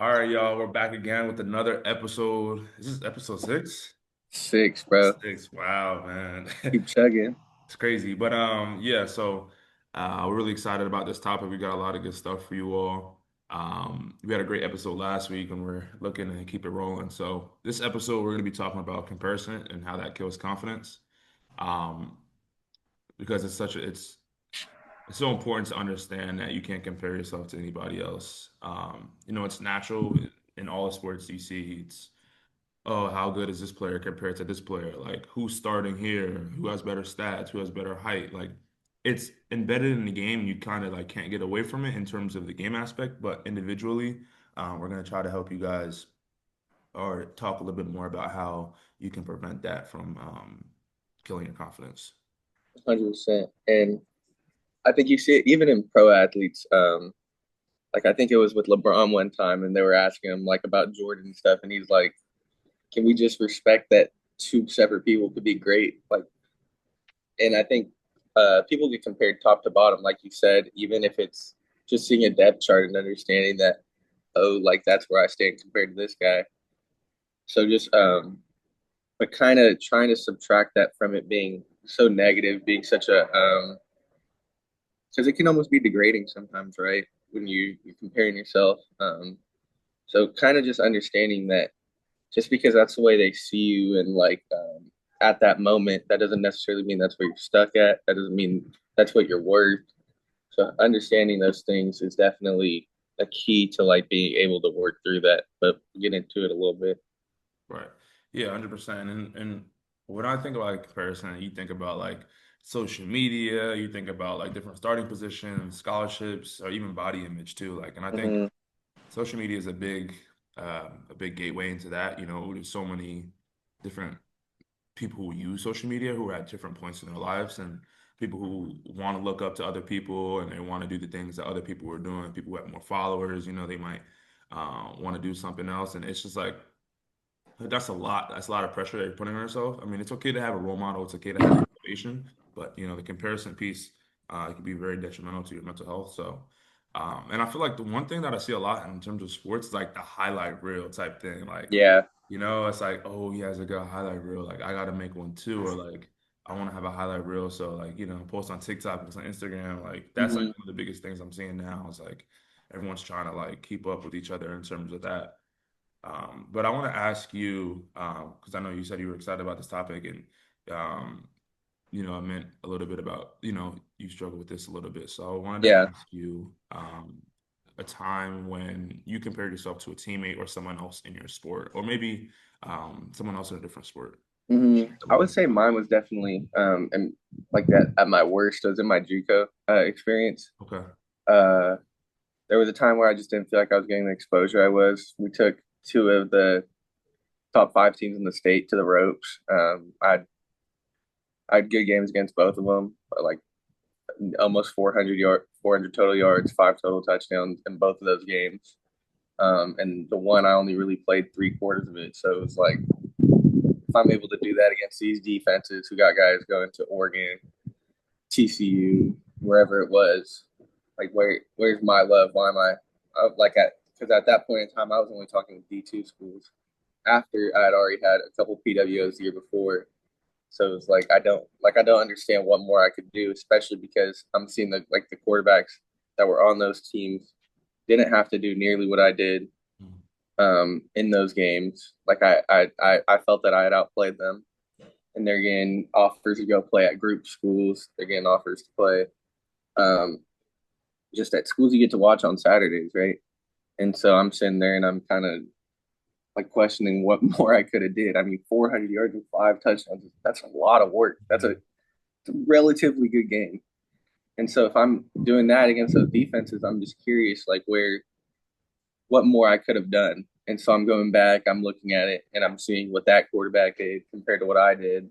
All right, y'all. We're back again with another episode. Is this episode six? Six, bro. Six. Wow, man. Keep chugging. It's crazy. But yeah, we're really excited about this topic. We got a lot of good stuff for you all. We had a great episode last week and we're looking to keep it rolling. So this episode we're gonna be talking about comparison and how that kills confidence. Um, because it's so important to understand that you can't compare yourself to anybody else. It's natural in all the sports you see. It's, oh, how good is this player compared to this player? Like, who's starting here? Who has better stats? Who has better height? Like, it's embedded in the game. You kind of like can't get away from it in terms of the game aspect, but individually, we're gonna try to help you guys or talk a little bit more about how you can prevent that from killing your confidence. 100%. And I think you see it even in pro athletes. Like I think it was with LeBron one time, and they were asking him like about Jordan and stuff, and he's like, "Can we just respect that two separate people could be great?" Like, and I think people get compared top to bottom, like you said, even if it's just seeing a depth chart and understanding that, oh, like that's where I stand compared to this guy. So just but kind of trying to subtract that from it being so negative, being such a because it can almost be degrading sometimes, right? When you're comparing yourself. So kind of just understanding that just because that's the way they see you and like at that moment, that doesn't necessarily mean that's where you're stuck at. That doesn't mean that's what you're worth. So understanding those things is definitely a key to like being able to work through that. But get into it a little bit. Right. Yeah, 100%. And when I think about like comparison, you think about like social media, you think about like different starting positions, scholarships, or even body image too. Like, and I think Hmm. social media is a big gateway into that. There's so many different people who use social media who are at different points in their lives and people who want to look up to other people and they want to do the things that other people are doing. People who have more followers, they might want to do something else. And it's just like, that's a lot. That's a lot of pressure that you're putting on yourself. I mean, it's okay to have a role model. It's okay to have motivation, but the comparison piece can be very detrimental to your mental health. So, and I feel like the one thing that I see a lot in terms of sports is like the highlight reel type thing. Like, Yeah. it's like, oh, he has a good highlight reel. Like, I got to make one too, or like, I want to have a highlight reel. So, like, post on TikTok, post on Instagram. Like, that's like Hmm. one of the biggest things I'm seeing now. Is like everyone's trying to like keep up with each other in terms of that. But I want to ask you, because I know you said you were excited about this topic, and I meant a little bit about, you struggle with this a little bit. So I wanted to Yeah. ask you, a time when you compared yourself to a teammate or someone else in your sport, or maybe someone else in a different sport. I would say mine was definitely and like that at my worst. It was in my JUCO experience. Okay. Uh, there was a time where I just didn't feel like I was getting the exposure I was. We took two of the top five teams in the state to the ropes. I had good games against both of them, but like almost 400 total yards, five total touchdowns in both of those games. And the one I only really played three quarters of it, so it was like if I'm able to do that against these defenses who got guys going to Oregon, TCU, wherever it was, like where's my love? Why am I like at? Because at that point in time, I was only talking to D2 schools. After I had already had a couple PWOs the year before, so it was like I don't understand what more I could do, especially because I'm seeing the quarterbacks that were on those teams didn't have to do nearly what I did Mhm. in those games. Like I felt that I had outplayed them, and they're getting offers to go play at group schools. They're getting offers to play um, just at schools you get to watch on Saturdays, right? And so I'm sitting there and I'm kind of like questioning what more I could have did. I mean, 400 yards and five touchdowns—that's a lot of work. It's a relatively good game. And so if I'm doing that against those defenses, I'm just curious, like what more I could have done. And so I'm going back, I'm looking at it, and I'm seeing what that quarterback did compared to what I did,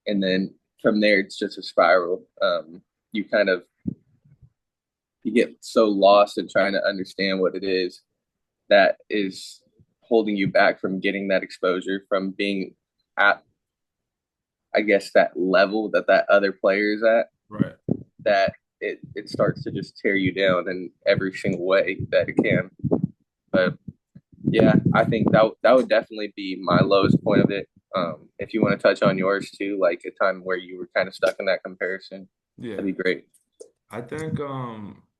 and then from there it's just a spiral. You kind of you get so lost in trying to understand what it is that is holding you back from getting that exposure, from being at, I guess, that level that that other player is at, Right. that it starts to just tear you down in every single way that it can. But Yeah, I think that would definitely be my lowest point of it. If you want to touch on yours too, like a time where you were kind of stuck in that comparison, Yeah. that'd be great. I think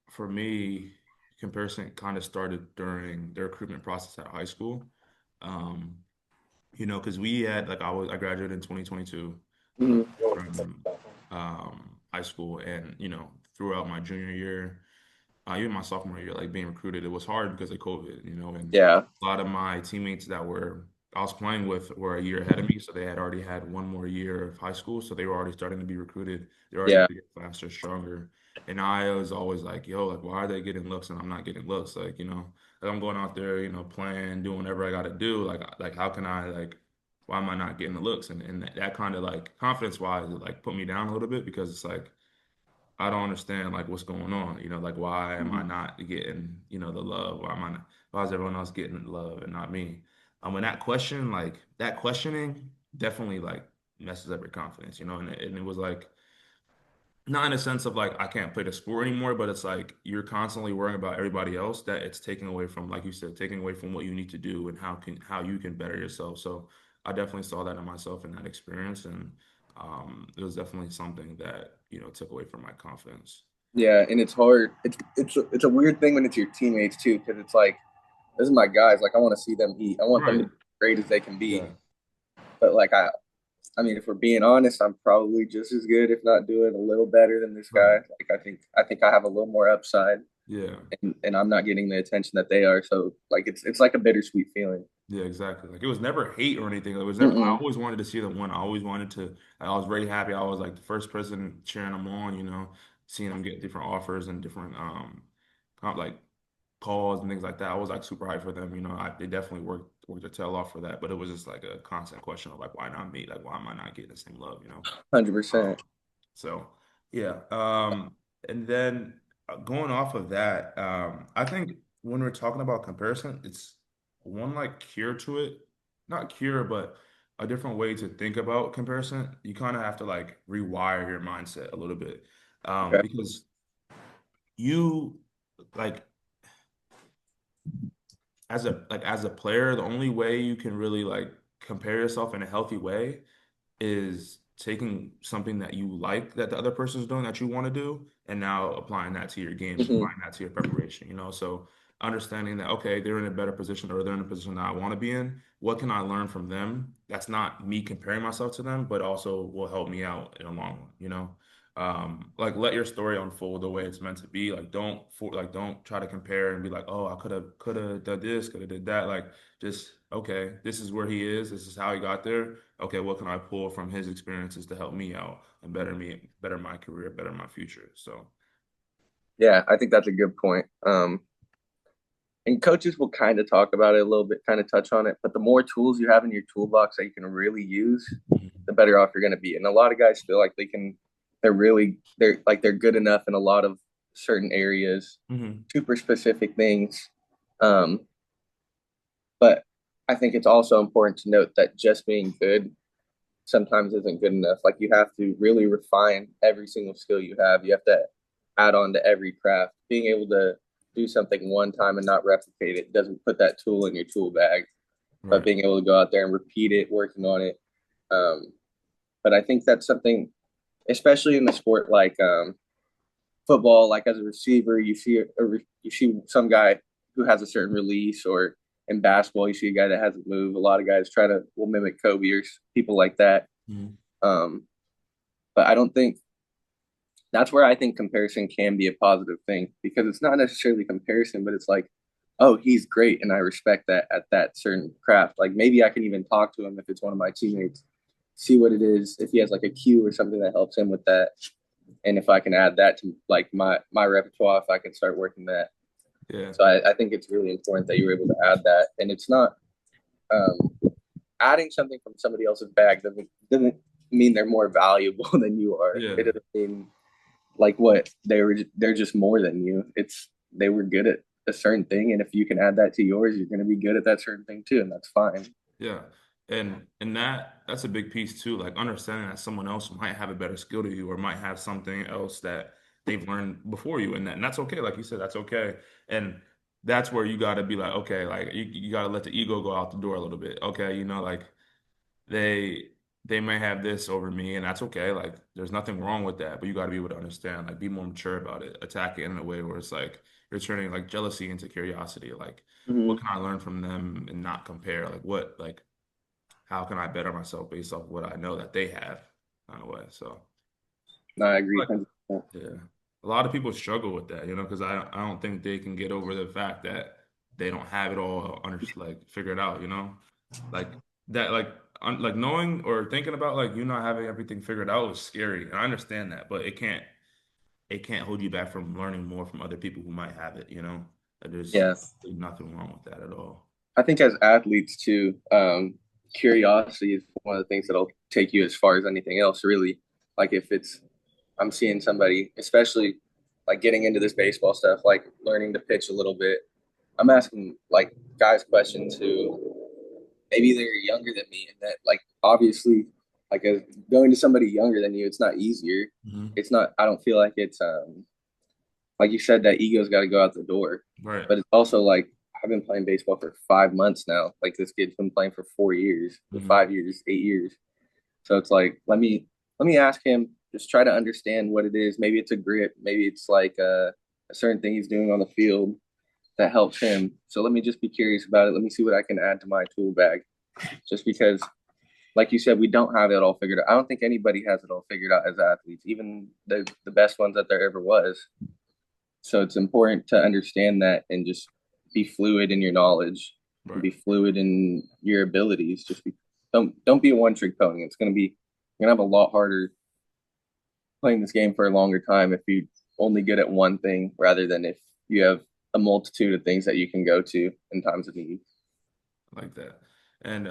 for me, comparison kind of started during the recruitment process at high school. Um, because we had like I graduated in 2022 Mhm. from high school, and throughout my junior year, even my sophomore year, like being recruited, it was hard because of COVID, and Yeah, a lot of my teammates that were I was playing with were a year ahead of me, so they had already had one more year of high school, so they were already starting to be recruited. They're already yeah, bigger, faster, stronger. And I was always like, yo, like, why are they getting looks and I'm not getting looks? Like I'm going out there, playing, doing whatever I got to do. Like, how can I, like, why am I not getting the looks? And that kind of like confidence wise, it like put me down a little bit because it's like, I don't understand like what's going on. Like why am I Mhm. not getting, the love? Why is everyone else getting love and not me? And that question, like that questioning definitely like messes up your confidence, and it was like not in a sense of like I can't play the sport anymore, but it's like you're constantly worrying about everybody else that it's taking away from, like you said, taking away from what you need to do and how you can better yourself. So I definitely saw that in myself in that experience, and it was definitely something that took away from my confidence. yeah, and it's hard. It's a weird thing when it's your teammates too, because it's like this is my guys. Like I want to see them eat. I want them to Right. be as great as they can be. Yeah. But like I mean, if we're being honest, I'm probably just as good, if not doing a little better than this Right. guy. Like I think I have a little more upside, Yeah. and I'm not getting the attention that they are. So like it's like a bittersweet feeling. Yeah, exactly. Like it was never hate or anything. It was never. I Mm-mm. always wanted to see them win. I always wanted to. I was very happy. I was like the first person cheering them on. Seeing them get different offers and different like calls and things like that. I was like super hyped for them. They definitely worked their tail off for that. But it was just like a constant question of like, why not me? Like, why am I not getting the same love? 100%. So yeah. And then going off of that, I think when we're talking about comparison, it's one like cure to it, not cure, but a different way to think about comparison. You kind of have to like rewire your mindset a little bit, Okay. because you like as a player, the only way you can really like compare yourself in a healthy way is taking something that you like that the other person's doing that you want to do and now applying that to your games, Hmm. applying that to your preparation, so understanding that okay, they're in a better position or they're in a position that I want to be in. What can I learn from them? That's not me comparing myself to them, but also will help me out in the long run. Like let your story unfold the way it's meant to be. Don't try to compare and be like, oh, I could have done this, could have did that. Like just okay, this is where he is, this is how he got there. Okay, what can I pull from his experiences to help me out and better my career, better my future. So Yeah, I think that's a good point. And coaches will kind of talk about it a little bit, kind of touch on it. But the more tools you have in your toolbox that you can really use, mhm, the better off you're going to be. And a lot of guys feel like they're good enough in a lot of certain areas, mhm, super specific things. Um, but I think it's also important to note that just being good sometimes isn't good enough. Like you have to really refine every single skill you have. You have to add on to every craft. Being able to do something one time and not replicate it doesn't put that tool in your tool bag. But right. being able to go out there and repeat it, working on it. Um, but I think that's something, especially in the sport like football. Like as a receiver, you see some guy who has a certain release, or in basketball, you see a guy that has a move. A lot of guys try to will mimic Kobe or people like that. Mhm, Um, but I don't think that's where I think comparison can be a positive thing, because it's not necessarily comparison, but it's like, oh, he's great and I respect that at that certain craft. Like maybe I can even talk to him if it's one of my teammates, see what it is, if he has like a cue or something that helps him with that. And if I can add that to like my repertoire, if I can start working that. yeah. So I think it's really important that you're able to add that. And it's not um, adding something from somebody else's bag doesn't mean they're more valuable than you are. It Yeah. doesn't mean like what they're just more than you. It's they were good at a certain thing, and if you can add that to yours, you're going to be good at that certain thing too, and that's fine. Yeah. And that's a big piece too, like understanding that someone else might have a better skill to you or might have something else that they've learned before you, and that's okay. Like you said, that's okay. And that's where you got to be like, okay, like you got to let the ego go out the door a little bit. Okay, like they they may have this over me, and that's okay. Like there's nothing wrong with that, but you got to be able to understand, like be more mature about it, attack it in a way where it's like you're turning like jealousy into curiosity. Like what Hmm. can I learn from them and not compare? Like how can I better myself based off what I know that they have kind of way. So No, I agree like 100%. yeah. A lot of people struggle with that, because I don't think they can get over the fact that they don't have it all like figured out, Like that like knowing or thinking about like you not having everything figured out is scary. And I understand that, but it can't hold you back from learning more from other people who might have it. There's Yeah. nothing wrong with that at all. I think as athletes too, curiosity is one of the things that'll take you as far as anything else, really. Like if it's I'm seeing somebody, especially like getting into this baseball stuff, like learning to pitch a little bit. I'm asking like guys questions who maybe they're younger than me, and that like obviously like as going to somebody younger than you, it's not easier. Hmm. It's not. I don't feel like it's like you said that ego's got to go out the door, Right. but it's also like I've been playing baseball for 5 months now. Like this kid's been playing for 4 years, or Hmm. 5 years, 8 years. So it's like let me ask him. Just try to understand what it is. Maybe it's a grip. Maybe it's like a certain thing he's doing on the field that helps him. So let me just be curious about it. Let me see what I can add to my tool bag. Just because, like you said, we don't have it all figured out. I don't think anybody has it all figured out as athletes, even the best ones that there ever was. So it's important to understand that and just be fluid in your knowledge, and Right. be fluid in your abilities. Don't be a one trick pony. You're gonna have a lot harder playing this game for a longer time if you only good at one thing rather than if you have a multitude of things that you can go to in times of need. Like that. And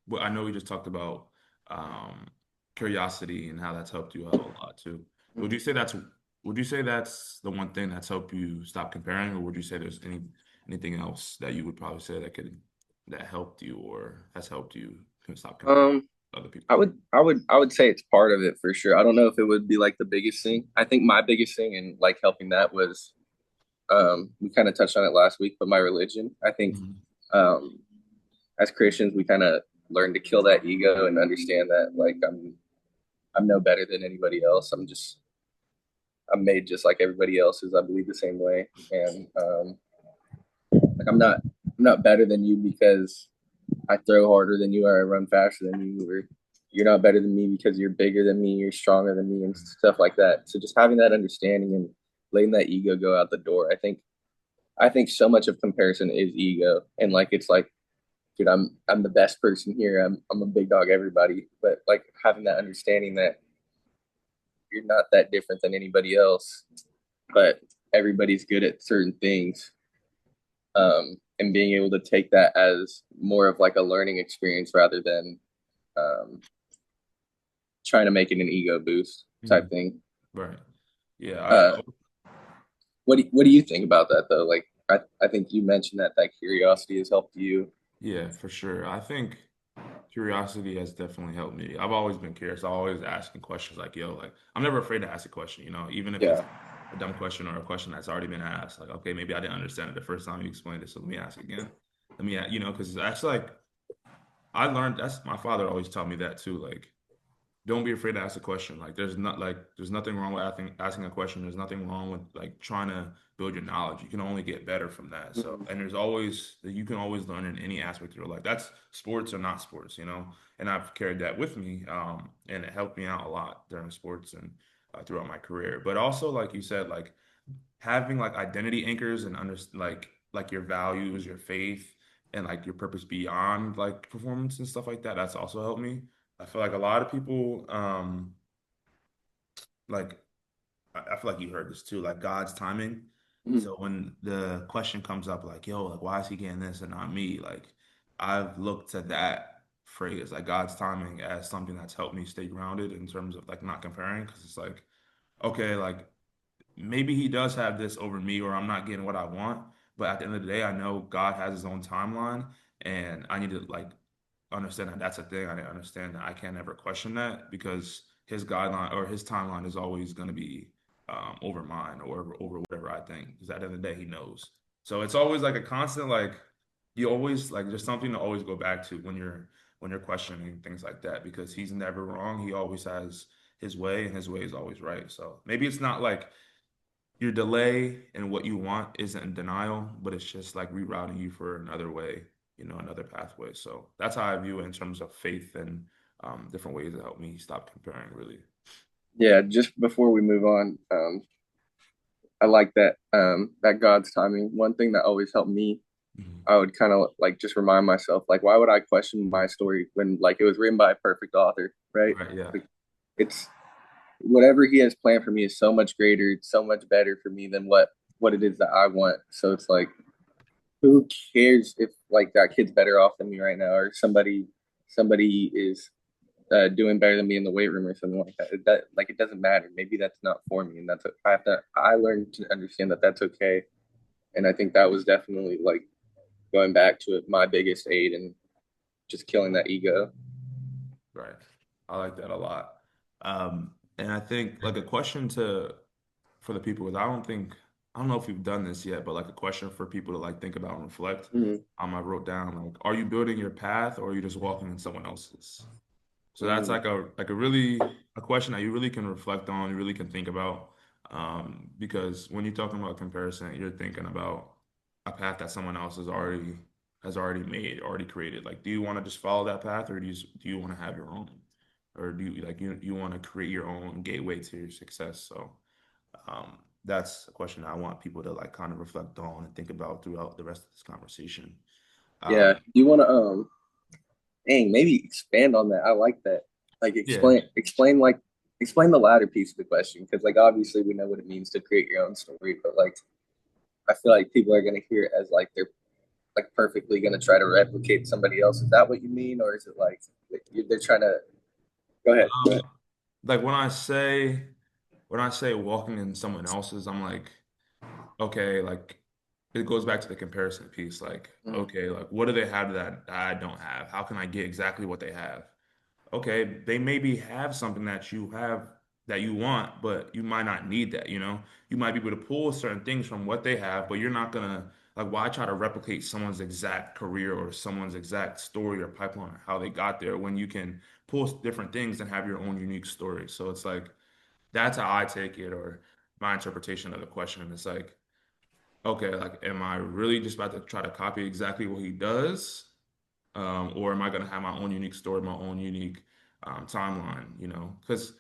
well, I know we just talked about um, curiosity and how that's helped you out a lot too. Would you say that's would you say that's the one thing that's helped you stop comparing, or would you say there's anything else that you would probably say that helped you or has helped you stop comparing Um, to other people? I would say it's part of it for sure. I don't know if it would be like the biggest thing. I think my biggest thing and like helping that was we kind of touched on it last week, but my religion. I think Mhm. um as Christians we kind of learn to kill that ego and understand that like I'm no better than anybody else. I'm made just like everybody else is. I believe the same way, and like I'm not better than you because I throw harder than you or I run faster than you, or you're not better than me because you're bigger than me, you're stronger than me, and stuff like that. So just having that understanding and letting that ego go out the door. I think so much of comparison is ego, and like it's like, dude, I'm the best person here. I'm a big dog, everybody. But like having that understanding that you're not that different than anybody else, but everybody's good at certain things, and being able to take that as more of like a learning experience rather than um, trying to make it an ego boost type Mhm. thing. Right. Yeah, Uh, what do you think about that though? Like I think you mentioned that curiosity has helped you. yeah, for sure. I think curiosity has definitely helped me. I've always been curious. I'm always asking questions like, yo, like I'm never afraid to ask a question, even if it's Yeah. a dumb question or a question that's already been asked. Like, okay, maybe I didn't understand it the first time you explained it, so let me ask again. Because that's like I learned that's my father always taught me that too. Like don't be afraid to ask a question. There's nothing wrong with asking a question. There's nothing wrong with like trying to build your knowledge. You can only get better from that. So Mhm. and you can always learn in any aspect of your life. That's sports or not sports. And I've carried that with me, and it helped me out a lot during sports and throughout my career. But also, like you said, like having like identity anchors and like your values, your faith, and like your purpose beyond like performance and stuff like that. That's also helped me. I feel like a lot of people, like I feel like you heard this too, like God's timing. Mhm. So when the question comes up, like, yo, like why is he getting this and not me? Like I've looked to that phrase, like God's timing, as something that's helped me stay grounded in terms of like not comparing, because it's like, okay, like maybe he does have this over me or I'm not getting what I want. But at the end of the day, I know God has his own timeline and I need to like understand that that's a thing. I didn't understand that I can't ever question that because his guideline or his timeline is always going to be over mine or over whatever I think. Because at the end of the day, he knows. So it's always like a constant like you always like there's something to always go back to when you're questioning things like that because he's never wrong. He always has his way and his way is always right. So maybe it's not like your delay and what you want isn't in denial, but it's just like rerouting you for another way, another pathway. So that's how I view it in terms of faith and different ways that help me stop comparing, really. Yeah, just before we move on, I like that God's timing. One thing that always helped me, Mhm. I would kind of like just remind myself, like, why would I question my story when like it was written by a perfect author, right? Right, yeah. Like, it's whatever he has planned for me is so much greater, it's so much better for me than what it is that I want. So it's like, who cares if like that kid's better off than me right now, or somebody is doing better than me in the weight room or something like that. That like it doesn't matter. Maybe that's not for me, and I learned to understand that that's okay. And I think that was definitely like going back to it, my biggest aid and just killing that ego. Right. I like that a lot. And I think like a question to for the people is I don't know if you've done this yet, but like a question for people to like think about and reflect. Mm-hmm. I wrote down like, are you building your path or are you just walking in someone else's? So that's Mm-hmm. like a really a question that you really can reflect on, you really can think about. Because when you're talking about comparison, you're thinking about a path that someone else has already made, already created. Like, do you want to just follow that path or do you want to have your own? Or do you like you want to create your own gateway to your success? So that's a question I want people to like kind of reflect on and think about throughout the rest of this conversation. Yeah. Um, Do you want to dang, maybe expand on that? I like that. Like yeah. explain the latter piece of the question because like obviously we know what it means to create your own story, but like I feel like people are gonna hear it as like they're like perfectly gonna try to replicate somebody else. Is that what you mean, or is it like they're trying to go ahead? Go ahead. Like when I say walking in someone else's, I'm like, okay, like it goes back to the comparison piece. Like, Mm-hmm. okay, like what do they have that I don't have? How can I get exactly what they have? Okay, they maybe have something that you have that you want, but you might not need that, you know? You might be able to pull certain things from what they have, but you're not gonna like why try to replicate someone's exact career or someone's exact story or pipeline or how they got there when you can pull different things and have your own unique story. So it's like that's how I take it or my interpretation of the question. It's like, okay, like am I really just about to try to copy exactly what he does? Or am I going to have my own unique story, my own unique timeline, you know? Because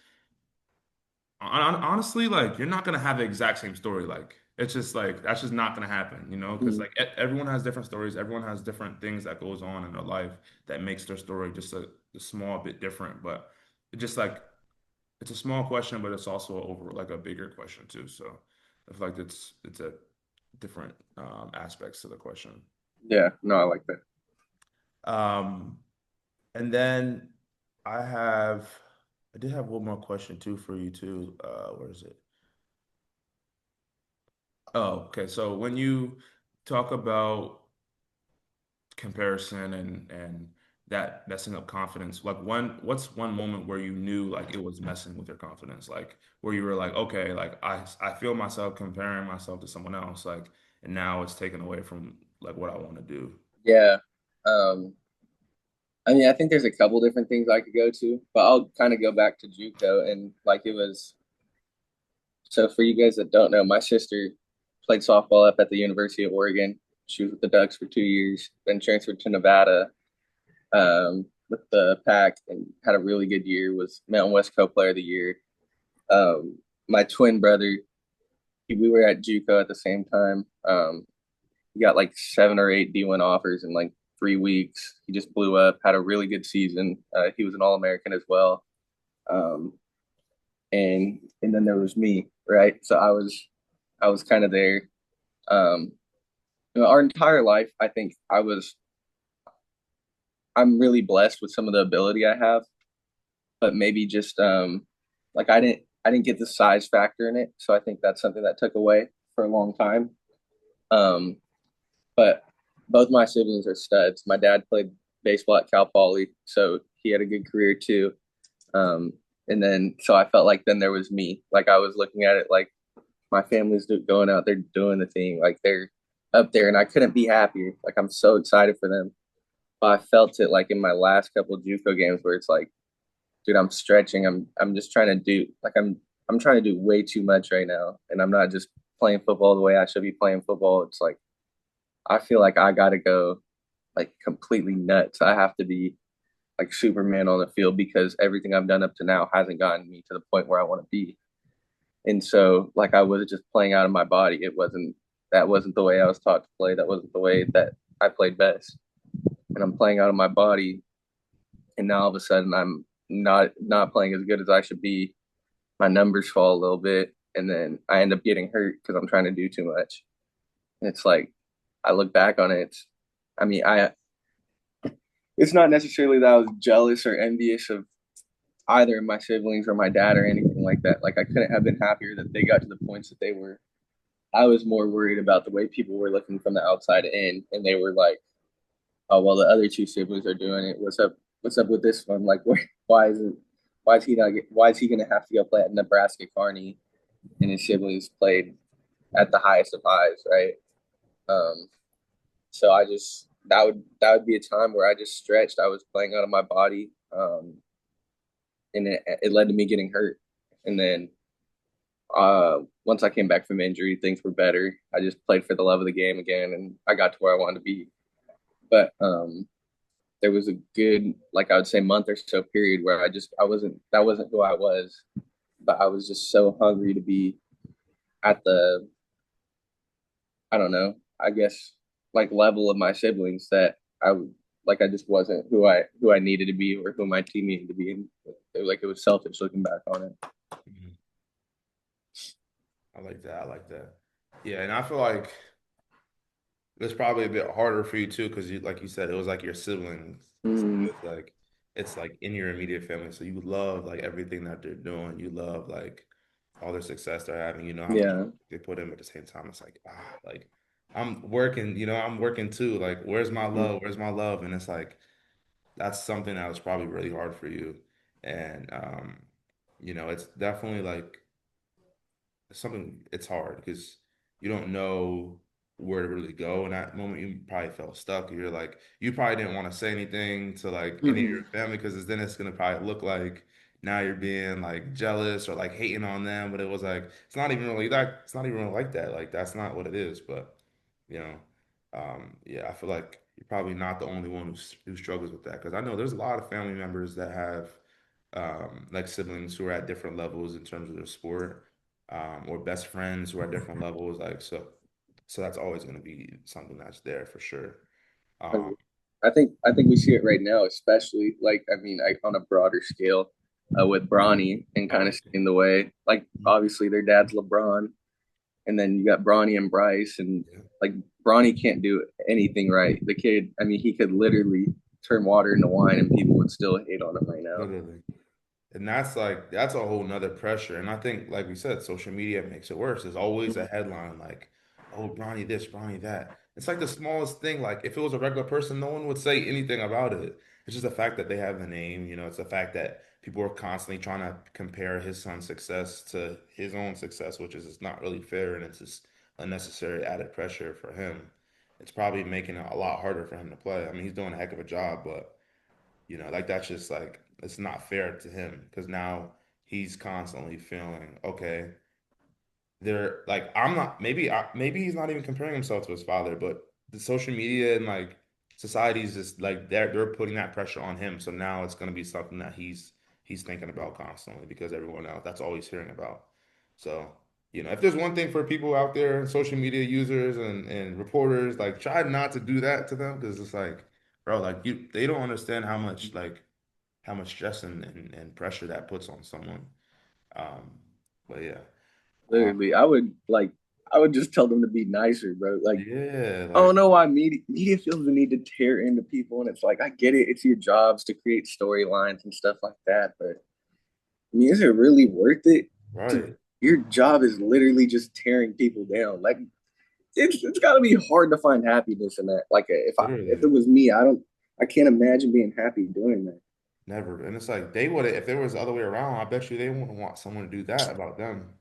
honestly, like you're not going to have the exact same story. Like it's just like that's just not going to happen, you know? Because Mm-hmm. like everyone has different stories, everyone has different things that goes on in their life that makes their story just a small bit different. But it just like it's a small question, but it's also over like a bigger question too. So I feel like it's a different aspects to the question. Yeah, no, I like that. Um, And then I have, I did have one more question too for you too. Where is it? Oh, okay. So when you talk about comparison and that messing up confidence, like what's one moment where you knew like it was messing with your confidence? Like where you were like, okay, like I feel myself comparing myself to someone else, like, and now it's taken away from like what I want to do. Yeah. Um, I mean, I think there's a couple different things I could go to, but I'll kind of go back to JUCO and like it was. So for you guys that don't know, my sister played softball up at the University of Oregon. She was with the Ducks for 2 years, then transferred to Nevada with the Pack and had a really good year. Was Mountain West Co Player of the Year. My twin brother, we were at JUCO at the same time. He got like 7 or 8 D1 offers in like 3 weeks. He just blew up, had a really good season. He was an All American as well. Um, and then there was me, right? So I was kind of there. Um, our entire life, I think I'm really blessed with some of the ability I have, but maybe just like I didn't get the size factor in it, so I think that's something that took away for a long time. Um, but both my siblings are studs. My dad played baseball at Cal Poly, so he had a good career too. Um, and then so I felt like then there was me. Like I was looking at it like my family's going out there doing the thing. Like up there, and I couldn't be happier. Like I'm so excited for them. But I felt it like in my last couple of JUCO games where it's like, dude, I'm stretching. I'm just trying to do like I'm trying to do way too much right now, and I'm not just playing football the way I should be playing football. It's like I feel like I got to go like completely nuts. I have to be like Superman on the field because everything I've done up to now hasn't gotten me to the point where I want to be. And so like I was just playing out of my body. It wasn't that wasn't the way I was taught to play. That wasn't the way that I played best. And I'm playing out of my body, and now all of a sudden I'm not playing as good as I should be. My numbers fall a little bit, and then I end up getting hurt because I'm trying to do too much. And it's like I look back on it. I mean, I it's not necessarily that I was jealous or envious of either of my siblings or my dad or anything like that. Like I couldn't have been happier that they got to the points that they were. I was more worried about the way people were looking from the outside in, and they were like, "Oh, well, the other two siblings are doing it. What's up? What's up with this one? Like, why is it? Why is he not? Why is he going to have to go play at Nebraska Kearney, and his siblings played at the highest of highs, right?" Um, so I just that would be a time where I just stretched. I was playing out of my body, and it led to me getting hurt. And then once I came back from injury, things were better. I just played for the love of the game again, and I got to where I wanted to be. But there was a good, like I would say, month or so period where I wasn't that wasn't who I was, but I was just so hungry to be at the I don't know, I guess like level of my siblings that I just wasn't who I needed to be or who my team needed to be. And it was selfish looking back on it. Mhm. I like that. I like that. Yeah, and I feel like it's probably a bit harder for you too, because you, like you said, it was like your siblings. So Mm, it's like in your immediate family. So you love like everything that they're doing. You love like all their success they're having. You know how much yeah. they put in, but at the same time, it's like like I'm working. I'm working too. Like, where's my Mm, love? Where's my love? And it's like that's something that was probably really hard for you. And it's definitely like something it's hard because you don't know where to really go in that moment. You probably felt stuck. You're like, you probably didn't want to say anything to like any of your mm, family because then it's gonna probably look like now you're being like jealous or like hating on them. But it was like it's not even really like that. Like that's not what it is. But you know, yeah, I feel like you're probably not the only one who struggles with that because I know there's a lot of family members that have like siblings who are at different levels in terms of their sport, or best friends who are at different levels. Like so that's always going to be something that's there for sure. Um, I think we see it right now, especially like I mean, like on a broader scale, with Bronny and kind oh of seeing the way, like obviously their dad's LeBron, and then you got Bronny and Bryce, and yeah, like Bronny can't do anything right. The kid, I mean, he could literally turn water into wine, and people would still hate on him right now. literally. And that's a whole nother pressure. And I think, like we said, social media makes it worse. There's always a headline like, "Oh, Bronny this, Bronny that." It's like the smallest thing. Like if it was a regular person, no one would say anything about it. It's just the fact that they have the name. It's the fact that people are constantly trying to compare his son's success to his own success, which is not really fair, and it's just unnecessary added pressure for him. It's probably making it a lot harder for him to play. I mean, he's doing a heck of a job, but like that's just like it's not fair to him because now he's constantly feeling okay. They're like I'm not maybe he's not even comparing himself to his father, but the social media and like society is just like they're putting that pressure on him. So now it's gonna be something that he's thinking about constantly because everyone else that's all he's hearing about. So if there's one thing for people out there, social media users and reporters, like try not to do that to them because it's like, bro, like they don't understand how much stress and pressure that puts on someone. Um, but yeah, um, Literally, I would just tell them to be nicer, bro. Like yeah, I don't like know why media feels the need to tear into people, and it's like I get it. It's your jobs to create storylines and stuff like that, but I mean, is it really worth it? To right, your job is literally just tearing people down. Like it's got to be hard to find happiness in that. Like if literally it was me, I can't imagine being happy doing that. never. And it's like they would if there was the other way around. I bet you they wouldn't want someone to do that about them.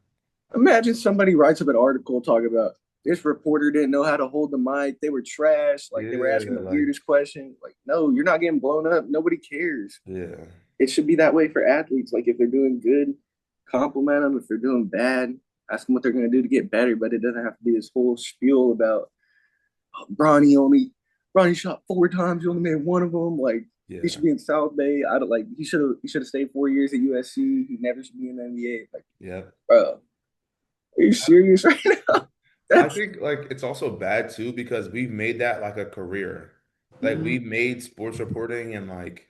Imagine somebody writes up an article talking about. this reporter didn't know how to hold the mic. They were trash. Like they were Yeah, asking the like weirdest questions. Like, no, you're not getting blown up. Nobody cares. yeah, It should be that way for athletes. Like if they're doing good, compliment them. If they're doing bad, ask them what they're going to do to get better. But it doesn't have to be this whole spiel about oh, Bronny shot 4 times. He only made one of them. Like he yeah, should be in South Bay. I don't like he should have stayed 4 years at USC. He never should be in the NBA. Like, yeah. bro, are you serious right now? I That's think like it's also bad too because we've made that like a career. Like mhm. we've made sports reporting and like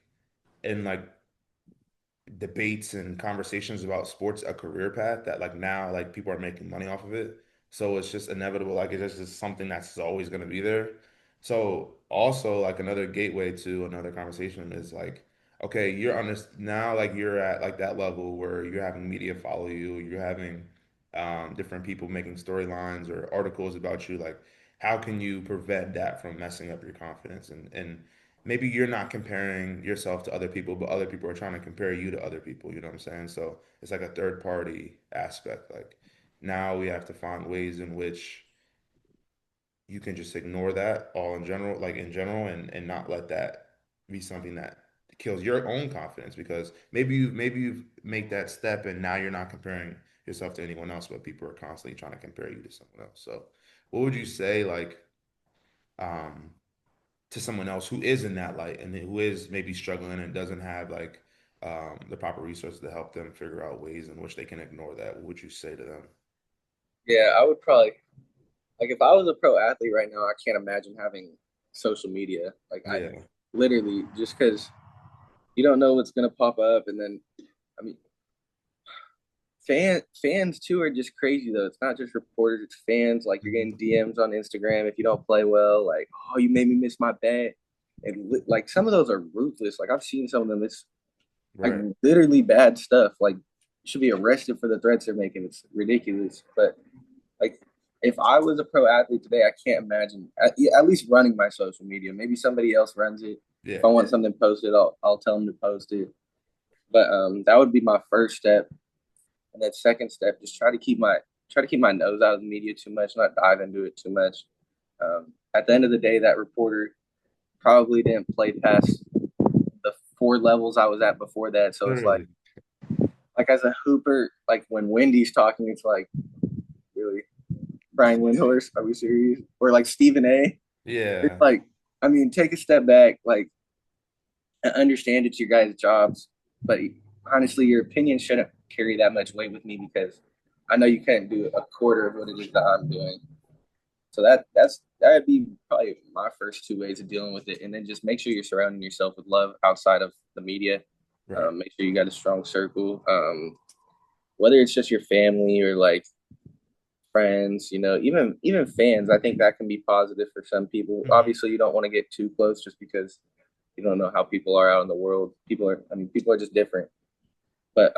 debates and conversations about sports a career path that like now like people are making money off of it. So it's just inevitable. Like it's just something that's always going to be there. So also like another gateway to another conversation is like, okay, you're on this now, like you're at like that level where you're having media follow you, you're having different people making storylines or articles about you. Like, how can you prevent that from messing up your confidence and maybe you're not comparing yourself to other people, but other people are trying to compare you to other people. You know what I'm saying? So it's like a third party aspect. Like now we have to find ways in which you can just ignore that all in general, like in general, and not let that be something that kills your own confidence because maybe you make that step and now you're not comparing yourself to anyone else, but people are constantly trying to compare you to someone else. So what would you say like um to someone else who is in that light and who is maybe struggling and doesn't have like the proper resources to help them figure out ways in which they can ignore that, what would you say to them? Yeah, I would probably like if I was a pro athlete right now, I can't imagine having social media. Like I Yeah, literally just because you don't know what's gonna pop up, and then I mean, fans too are just crazy though. It's not just reporters; it's fans. Like you're getting mhm, DMs on Instagram if you don't play well. Like, oh, you made me miss my bet, and like some of those are ruthless. Like I've seen some of them. It's like right, literally bad stuff. Like you should be arrested for the threats they're making. It's ridiculous. But like if I was a pro athlete today, I can't imagine at least running my social media. Maybe somebody else runs it. If yeah, I want something posted, I'll tell them to post it. But that would be my first step. And then second step, just try to keep my nose out of the media too much, not dive into it too much. At the end of the day, that reporter probably didn't play past the 4 levels I was at before that. So it's literally, like as a hooper, like when Wendy's talking, it's like really Brian Windhorst, are we serious? Or like Stephen A. It's yeah, like, I mean, take a step back, like I understand it's your guys' jobs, but honestly, your opinion shouldn't carry that much weight with me because I know you can't do a quarter of what it is that I'm doing. So that'd be probably my first 2 ways of dealing with it, and then just make sure you're surrounding yourself with love outside of the media. right, Make sure you got a strong circle, whether it's just your family or like friends, even fans. I think that can be positive for some people. mhm, Obviously, you don't want to get too close just because you don't know how people are out in the world. People are just different. But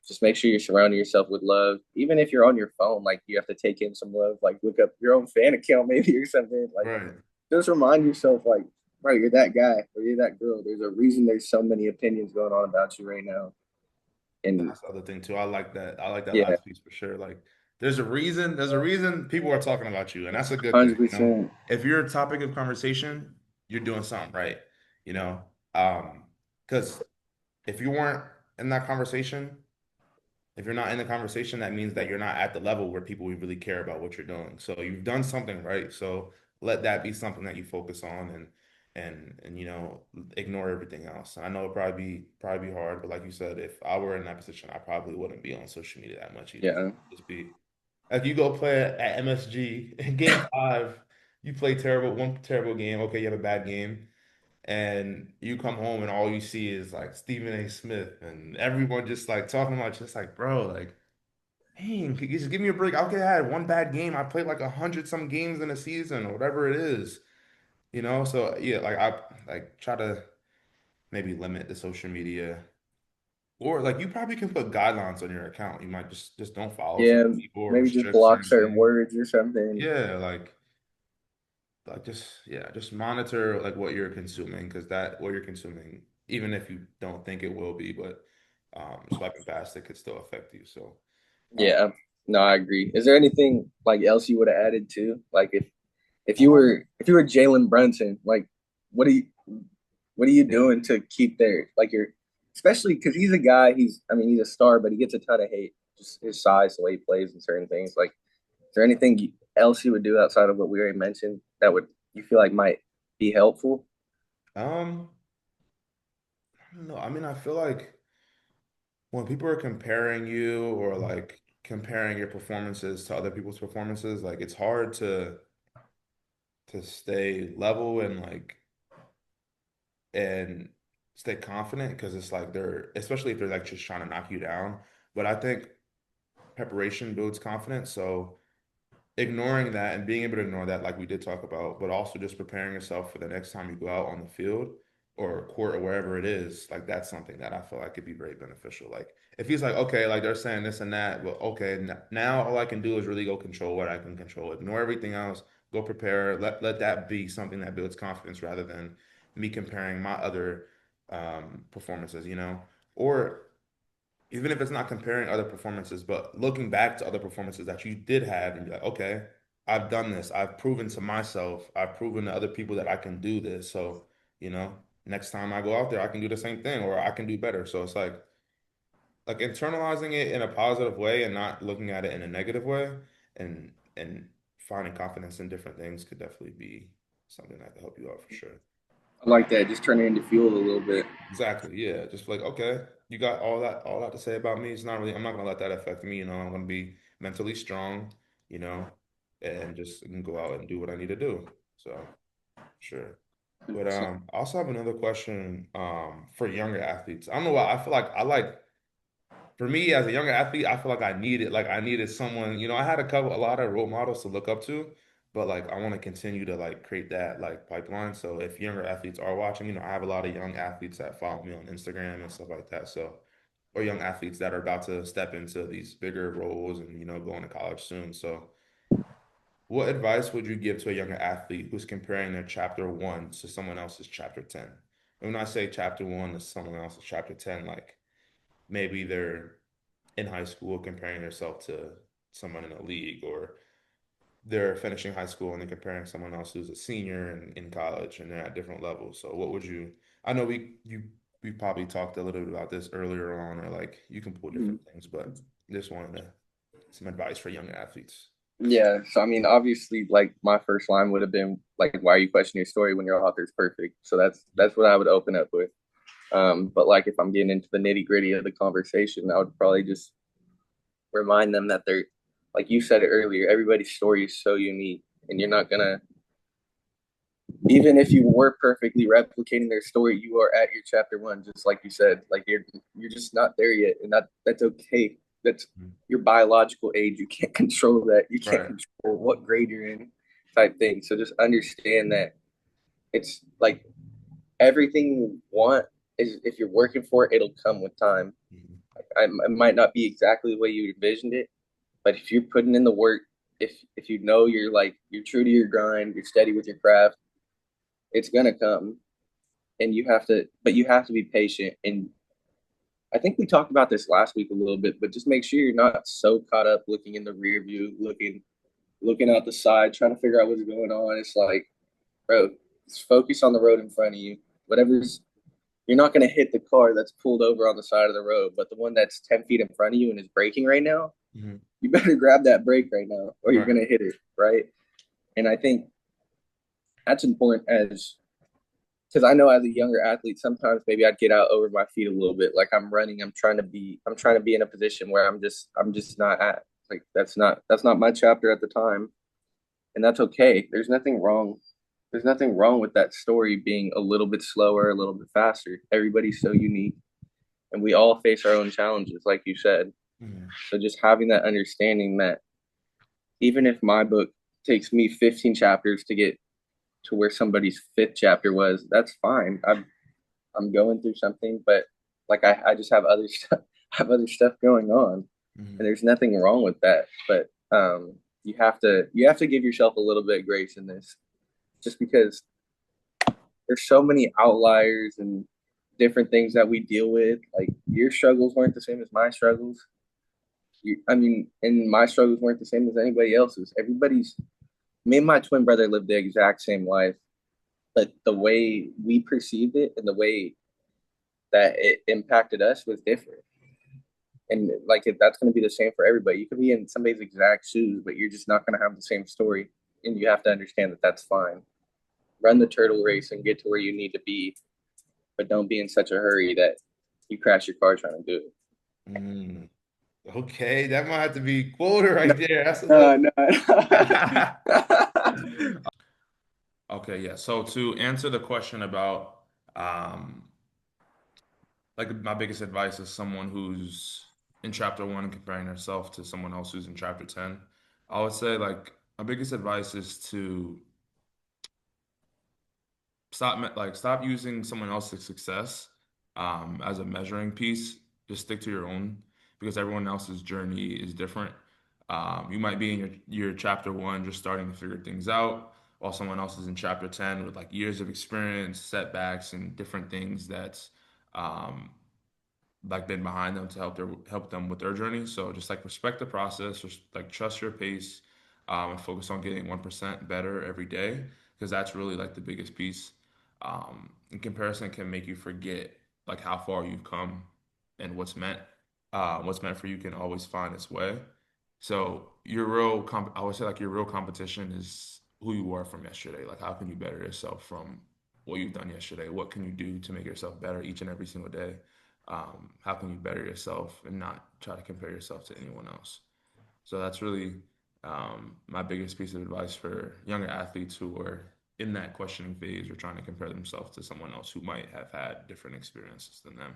just make sure you're surrounding yourself with love. Even if you're on your phone, like you have to take in some love. Like look up your own fan account maybe or something. Like right. just remind yourself, like, right, you're that guy or you're that girl. There's a reason there's so many opinions going on about you right now. And That's the other thing too. I like that. I like that yeah, last piece for sure. Like, there's a reason people are talking about you, and that's a good thing. 100%. If you're a topic of conversation, you're doing something right. You know, um, because if you weren't in that conversation, if you're not in the conversation, that means that you're not at the level where people really care about what you're doing. So you've done something right. So let that be something that you focus on and ignore everything else. And I know it'd probably be hard, but like you said, if I were in that position, I probably wouldn't be on social media that much either. Yeah. Just be like you go play at MSG in game 5, you play one terrible game. Okay, you have a bad game and you come home and all you see is like Stephen A. Smith and everyone just like talking about you. It's like, bro, like, dang, could you just give me a break? Okay, I had one bad game. I played like 100 some games in a season or whatever it is, So yeah, like I like try to maybe limit the social media, or like you probably can put guidelines on your account. You might just don't follow Yeah. certain people or Maybe just restrict block certain certain things. words or something. Yeah, like just monitor like what you're consuming because that what you're consuming, even if you don't think it will be, but swiping past it could still affect you. So um Yeah. No, I agree. Is there anything like else you would have added to? Like Um, if you were Jalen Brunson, like what are you what are you yeah. doing to keep there? Like you're especially because he's a guy. He's a star, but he gets a ton of hate. Just his size, the way he plays, and certain things. Like, is there anything else you would do outside of what we already mentioned that would you feel like might be helpful? Um, I don't know. I mean, I feel like when people are comparing you or like comparing your performances to other people's performances, like it's hard to stay level and stay confident because it's like they're especially if they're like just trying to knock you down. But I think preparation builds confidence. So ignoring that and being able to ignore that, like we did talk about, but also just preparing yourself for the next time you go out on the field or court or wherever it is, like that's something that I feel like could be very beneficial. Like if he's like, okay, like they're saying this and that, well, okay, now all I can do is really go control what I can control. Ignore everything else, go prepare. Let that be something that builds confidence rather than me comparing my other performances, or even if it's not comparing other performances, but looking back to other performances that you did have and be like, okay, I've done this. I've proven to myself, I've proven to other people that I can do this. So, next time I go out there, I can do the same thing or I can do better. So it's like internalizing it in a positive way and not looking at it in a negative way and finding confidence in different things could definitely be something that could help you out for sure. I like that. Just turn it into fuel a little bit. Exactly. Yeah. Just like, okay, you got all that to say about me. It's not really, I'm not gonna let that affect me, I'm gonna be mentally strong, you know, and just can go out and do what I need to do. So sure. But 100%. I also have another question for younger athletes. I don't know why I feel like I like for me as a younger athlete, I feel like I needed someone, I had a lot of role models to look up to, but like I want to continue to like create that like pipeline. So if younger athletes are watching, I have a lot of young athletes that follow me on Instagram and stuff like that. So or young athletes that are about to step into these bigger roles and going to college soon. So what advice would you give to a younger athlete who's comparing their chapter one to someone else's chapter 10? And when I say chapter one to someone else's chapter 10, like maybe they're in high school comparing yourself to someone in a league, or they're finishing high school and they're comparing someone else who's a senior in college and they're at different levels. So what would you, I know we probably talked a little bit about this earlier on, or like you can pull Mhm. different things, but just wanted to some advice for young athletes. Yeah. So I mean, obviously, like my first line would have been like, "Why are you questioning your story when your author is perfect?" So that's what I would open up with. But like if I'm getting into the nitty gritty of the conversation, I would probably just remind them that they're like you said it earlier, everybody's story is so unique, and you're not gonna even if you were perfectly replicating their story, you are at your chapter one, just like you said. Like you're just not there yet, and that's okay. That's Mhm. your biological age. You can't control that. You can't Right. control what grade you're in, type thing. So just understand that it's like everything you want is if you're working for it, it'll come with time. Mhm. It might not be exactly the way you envisioned it, but if you're putting in the work, if you know you're true to your grind, you're steady with your craft, it's gonna come. And you have to be patient. And I think we talked about this last week a little bit, but just make sure you're not so caught up looking in the rear view, looking out the side, trying to figure out what's going on. It's like, bro, just focus on the road in front of you. Whatever's You're not going to hit the car that's pulled over on the side of the road, but the one that's 10 feet in front of you and is braking right now, Mhm. you better grab that brake right now or you're Right. going to hit it, right? And I think that's important as because I know as a younger athlete, sometimes maybe I'd get out over my feet a little bit. Like I'm running, I'm trying to be in a position where I'm just not at. Like that's not my chapter at the time, and that's okay. There's nothing wrong with that story being a little bit slower, a little bit faster. Everybody's so unique, and we all face our own challenges, like you said. Mhm. So just having that understanding that even if my book takes me 15 chapters to get to where somebody's fifth chapter was, that's fine. I'm going through something, but like I just have other stuff have other stuff going on, and Mhm. there's nothing wrong with that. But you have to give yourself a little bit of grace in this, just because there's so many outliers and different things that we deal with. Like your struggles weren't the same as my struggles, I mean, and my struggles weren't the same as anybody else's. Me and my twin brother lived the exact same life, but the way we perceived it and the way that it impacted us was different. And like that's going to be the same for everybody. You could be in somebody's exact shoes, but you're just not going to have the same story. And you have to understand that that's fine. Run the turtle race and get to where you need to be, but don't be in such a hurry that you crash your car trying to do it. Mm, okay, that might have to be quoted right there. That's a little. No, no. Okay, yeah. So to answer the question about um like my biggest advice is someone who's in chapter one and comparing herself to someone else who's in chapter 10. I would say like my biggest advice is to stop using someone else's success as a measuring piece. Just stick to your own because everyone else's journey is different. You might be in your chapter one just starting to figure things out, while someone else is in chapter 10 with like years of experience, setbacks, and different things that's um, like been behind them to help them with their journey. So just like respect the process, just like trust your pace, and focus on getting 1% better every day because that's really like the biggest piece. In comparison can make you forget like how far you've come and what's meant for you can always find its way. So I would say like your real competition is who you are from yesterday. Like how can you better yourself from what you've done yesterday? What can you do to make yourself better each and every single day? How can you better yourself and not try to compare yourself to anyone else? So that's really my biggest piece of advice for younger athletes who are in that questioning phase or trying to compare themselves to someone else who might have had different experiences than them.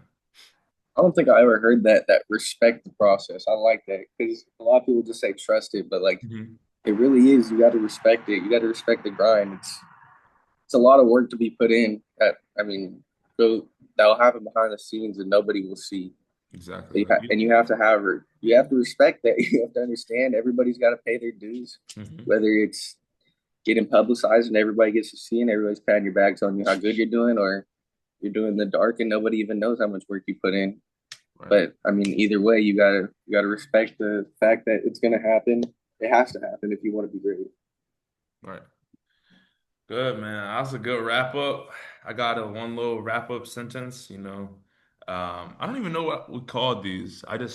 I don't think I ever heard that respect the process. I like that because a lot of people just say trust it, but like Hmm. it really is. You got to respect it. You got to respect the grind. It's a lot of work to be put in. That I mean, go that'll happen behind the scenes and nobody will see. Exactly. Like you. And you have to respect that. You have to understand everybody's got to pay their dues, Hmm. whether it's getting publicized and everybody gets to see and everybody's patting your back telling you how good you're doing, or you're doing the dark and nobody even knows how much work you put in. Right. But I mean, either way, you gotta respect the fact that it's gonna happen. It has to happen if you want to be great. Right. Good, man. That's a good wrap up. I got a one little wrap up sentence, I don't even know what we called these. I don't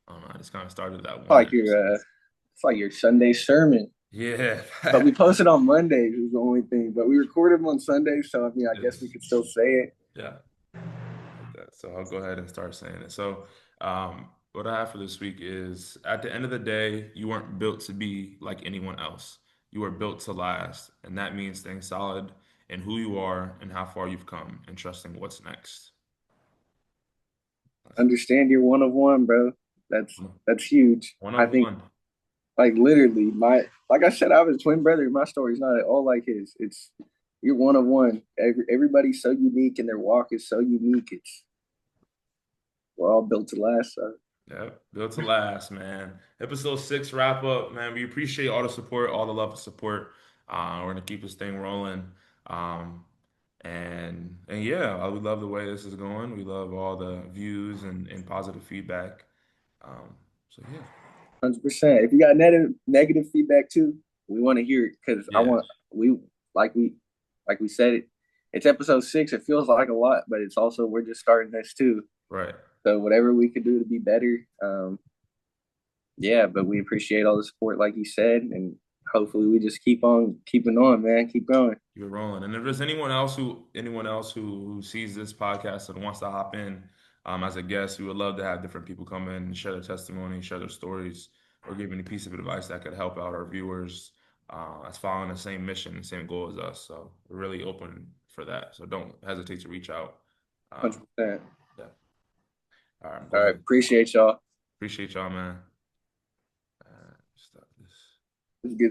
know. I just kind of started that one. It's like your Sunday sermon. Yeah. But we posted on Mondays is the only thing. But we recorded them on Sundays, so I mean, I guess we Yes. could still say it. Yeah. Like that. So I'll go ahead and start saying it. So, what I have for this week is at the end of the day, you weren't built to be like anyone else. You were built to last. And that means staying solid in who you are and how far you've come and trusting what's next. That's Understand you're one of one, bro. one That's huge. one I of think one. like literally my like I said, I have a twin brother. My story's not at all like his. It's you're one of one. Everybody's so unique and their walk is so unique. It's we're all built to last. So Yep, built to last, man. Episode 6 wrap up, man. We appreciate all the support, all the love and support. We're gonna keep this thing rolling. Um, and yeah, we love the way this is going. We love all the views and positive feedback. So yeah, 100%. If you got negative feedback too, we want to hear it because I yeah, want we like we like we said it. It's episode 6. It feels like a lot, but it's also we're just starting this too. right. So whatever we could do to be better, yeah. But we appreciate all the support, like you said, and hopefully we just keep on keeping on, man. Keep going. Keep it rolling. And if there's anyone else who sees this podcast and wants to hop in as a guest, we would love to have different people come in and share their testimony, share their stories, or give any piece of advice that could help out our viewers that's following the same mission and same goal as us. So we're really open for that. So don't hesitate to reach out. Um, 100%. yeah. All right, I'm All going right. ahead. Appreciate y'all. Appreciate y'all, man. Stop this. This is good.